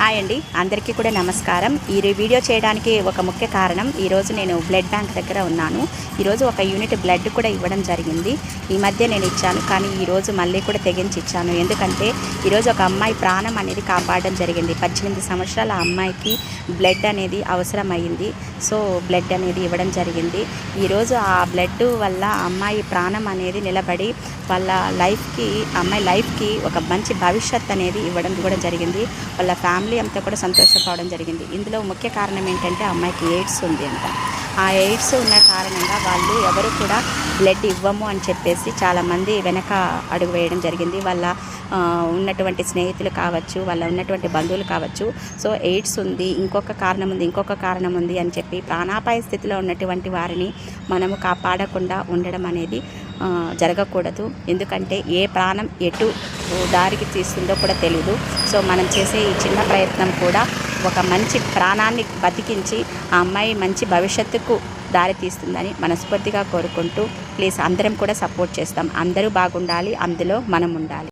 Hi అండి, అందరికీ కూడా నమస్కారం. ఈ వీడియో చేయడానికి ఒక ముఖ్య కారణం, ఈరోజు నేను బ్లడ్ బ్యాంక్ దగ్గర ఉన్నాను. ఈరోజు ఒక యూనిట్ బ్లడ్ కూడా ఇవ్వడం జరిగింది. ఈ మధ్య నేను ఇచ్చాను, కానీ ఈరోజు మళ్ళీ కూడా తెగించి ఇచ్చాను. ఎందుకంటే ఈరోజు ఒక అమ్మాయి ప్రాణం అనేది కాపాడడం జరిగింది. 18 సంవత్సరాల అమ్మాయికి బ్లడ్ అనేది అవసరమైంది. సో బ్లడ్ అనేది ఇవ్వడం జరిగింది. ఈరోజు ఆ బ్లడ్ వల్ల అమ్మాయి ప్రాణం అనేది నిలబడి వాళ్ళ అమ్మాయి లైఫ్కి ఒక మంచి భవిష్యత్ అనేది ఇవ్వడం కూడా జరిగింది. వాళ్ళ ఫ్యామిలీ అంతా కూడా సంతోషపడడం జరిగింది. ఇందులో ముఖ్య కారణం ఏంటంటే అమ్మాయికి ఎయిడ్స్ ఉంది అంట. ఆ ఎయిడ్స్ ఉన్న కారణంగా వాళ్ళు ఎవరు కూడా బ్లడ్ ఇవ్వము అని చెప్పేసి చాలామంది వెనక అడుగు వేయడం జరిగింది. వాళ్ళ ఉన్నటువంటి స్నేహితులు కావచ్చు, వాళ్ళ ఉన్నటువంటి బంధువులు కావచ్చు. సో ఎయిడ్స్ ఉంది, ఇంకొక కారణం ఉంది అని చెప్పి ప్రాణాపాయ స్థితిలో ఉన్నటువంటి వారిని మనము కాపాడకుండా ఉండడం అనేది జరగకూడదు. ఎందుకంటే ఏ ప్రాణం ఎటు దారికి తీస్తుందో కూడా తెలియదు. సో మనం చేసే ఈ చిన్న ప్రయత్నం కూడా ఒక మంచి ప్రాణాన్ని బతికించి ఆ అమ్మాయి మంచి భవిష్యత్తుకు దారి తీస్తుందని మనస్ఫూర్తిగా కోరుకుంటూ, ప్లీజ్ అందరం కూడా సపోర్ట్ చేస్తాం. అందరూ బాగుండాలి, అందులో మనం ఉండాలి.